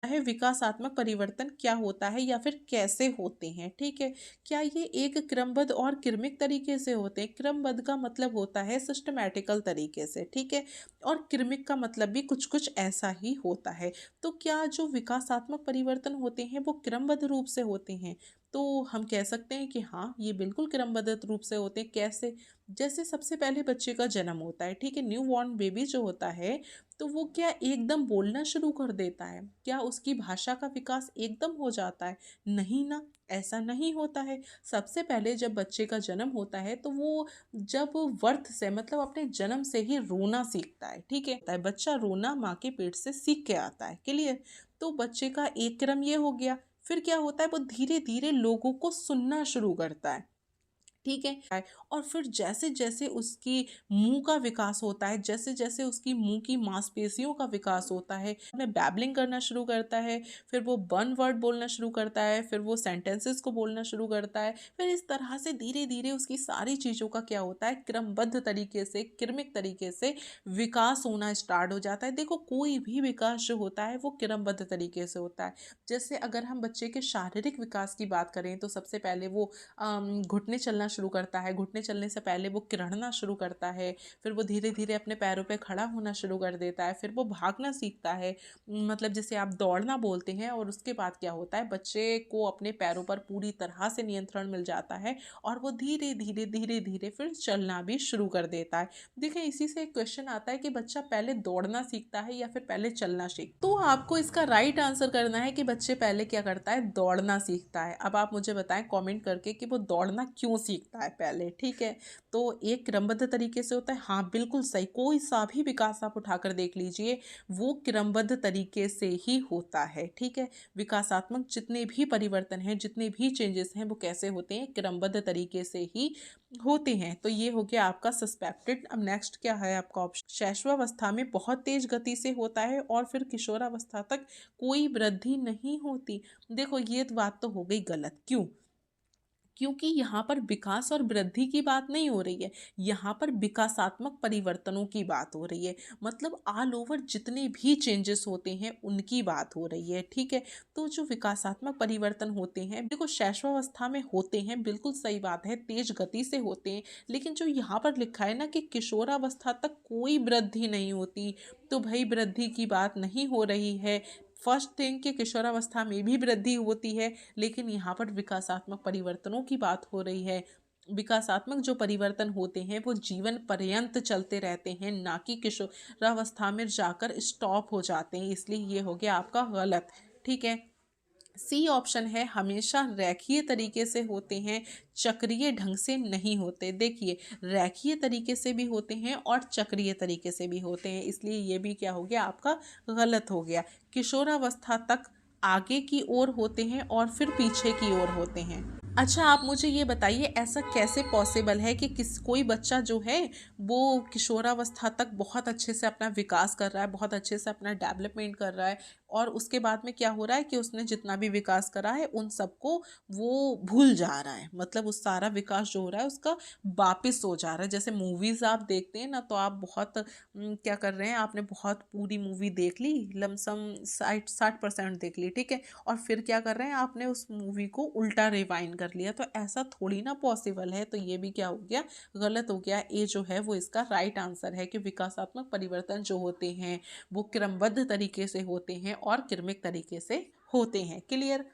है विकासात्मक परिवर्तन क्या होता है या फिर कैसे होते हैं। ठीक है, क्या ये एक क्रमबद्ध और क्रमिक तरीके से होते हैं। क्रमबद्ध का मतलब होता है सिस्टमैटिकल तरीके से, ठीक है, और क्रमिक का मतलब भी कुछ कुछ ऐसा ही होता है। तो क्या जो विकासात्मक परिवर्तन होते हैं वो क्रमबद्ध रूप से होते हैं। तो हम कह सकते हैं कि हाँ, ये बिल्कुल क्रमबद्ध रूप से होते हैं। कैसे? जैसे सबसे पहले बच्चे का जन्म होता है, ठीक है, न्यू बॉर्न बेबी जो होता है, तो वो क्या एकदम बोलना शुरू कर देता है? क्या उसकी भाषा का विकास एकदम हो जाता है? नहीं ना, ऐसा नहीं होता है। सबसे पहले जब बच्चे का जन्म होता है तो वो जब बर्थ से मतलब अपने जन्म से ही रोना सीखता है, ठीक है, बच्चा रोना माँ के पेट से सीख के आता है। क्लियर? तो बच्चे का एक क्रम ये हो गया। फिर क्या होता है, वो धीरे धीरे लोगों को सुनना शुरू करता है, ठीक है, और फिर जैसे जैसे उसकी मुंह का विकास होता है, जैसे जैसे उसकी मुंह की मांसपेशियों का विकास होता है, में बैबलिंग करना शुरू करता है, फिर वो वन वर्ड बोलना शुरू करता है, फिर वो सेंटेंसेस को बोलना शुरू करता है। फिर इस तरह से धीरे धीरे उसकी सारी चीज़ों का क्या होता है, क्रमबद्ध तरीके से, क्रमिक तरीके से विकास होना स्टार्ट हो जाता है। देखो, कोई भी विकास जो होता है वो क्रमबद्ध तरीके से होता है। जैसे अगर हम बच्चे के शारीरिक विकास की बात करें तो सबसे पहले वो घुटने चलना शुरू करता है। घुटने चलने से पहले वो किरणना शुरू करता है, फिर वो धीरे धीरे अपने पैरों पे खड़ा होना शुरू कर देता है, फिर वो भागना सीखता है, मतलब जिसे आप दौड़ना बोलते हैं। और उसके बाद क्या होता है, बच्चे को अपने पैरों पर पूरी तरह से नियंत्रण मिल जाता है और वो धीरे धीरे धीरे धीरे फिर चलना भी शुरू कर देता है। देखिए, इसी से एक क्वेश्चन आता है कि बच्चा पहले दौड़ना सीखता है या फिर पहले चलना सीखता है। तो आपको इसका राइट आंसर करना है कि बच्चे पहले क्या करता है, दौड़ना सीखता है। अब आप मुझे बताएं कमेंट करके कि वो दौड़ना क्यों सीखता है पहले। ठीक है, तो एक क्रमबद्ध तरीके से होता है। हाँ, बिल्कुल सही, कोई सा भी विकास आप उठाकर देख लीजिए, वो क्रमबद्ध तरीके से ही होता है। ठीक है, विकासात्मक जितने भी परिवर्तन हैं, जितने भी चेंजेस हैं, वो कैसे होते हैं, क्रमबद्ध तरीके से ही होते हैं। तो ये हो गया आपका सस्पेक्टेड। अब नेक्स्ट क्या है आपका ऑप्शन, शैशवावस्था में बहुत तेज गति से होता है और फिर किशोरावस्था तक कोई वृद्धि नहीं होती। देखो, ये बात तो हो गई गलत। क्यों? क्योंकि यहाँ पर विकास और वृद्धि की बात नहीं हो रही है, यहाँ पर विकासात्मक परिवर्तनों की बात हो रही है। मतलब ऑल ओवर जितने भी चेंजेस होते हैं उनकी बात हो रही है। ठीक है, तो जो विकासात्मक परिवर्तन होते हैं, देखो शैशवावस्था में होते हैं, बिल्कुल सही बात है, तेज गति से होते हैं। लेकिन जो यहाँ पर लिखा है ना कि किशोरावस्था तक कोई वृद्धि नहीं होती, तो भाई वृद्धि की बात नहीं हो रही है। फर्स्ट थिंग कि किशोरावस्था में भी वृद्धि होती है, लेकिन यहाँ पर विकासात्मक परिवर्तनों की बात हो रही है। विकासात्मक जो परिवर्तन होते हैं वो जीवन पर्यंत चलते रहते हैं, ना कि किशोरावस्था में जाकर स्टॉप हो जाते हैं। इसलिए ये हो गया आपका गलत। ठीक है, सी ऑप्शन है, हमेशा रेखीय तरीके से होते हैं, चक्रीय ढंग से नहीं होते। देखिए, रेखीय तरीके से भी होते हैं और चक्रीय तरीके से भी होते हैं, इसलिए ये भी क्या हो गया आपका गलत हो गया। किशोरावस्था तक आगे की ओर होते हैं और फिर पीछे की ओर होते हैं। अच्छा, आप मुझे ये बताइए, ऐसा कैसे पॉसिबल है कि कोई बच्चा जो है वो किशोरावस्था तक बहुत अच्छे से अपना विकास कर रहा है, बहुत अच्छे से अपना डेवलपमेंट कर रहा है, और उसके बाद में क्या हो रहा है कि उसने जितना भी विकास करा है उन सबको वो भूल जा रहा है। मतलब उस सारा विकास जो हो रहा है उसका वापिस हो जा रहा है। जैसे मूवीज़ आप देखते हैं ना, तो आप बहुत क्या कर रहे हैं, आपने बहुत पूरी मूवी देख ली, लमसम 60% देख ली, ठीक है, और फिर क्या कर रहे हैं, आपने उस मूवी को उल्टा रिवाइंड कर लिया। तो ऐसा थोड़ी ना पॉसिबल है। तो ये भी क्या हो गया, गलत हो गया। ए जो है वो इसका राइट आंसर है कि विकासात्मक परिवर्तन जो होते हैं वो क्रमबद्ध तरीके से होते हैं और क्रमिक तरीके से होते हैं। क्लियर?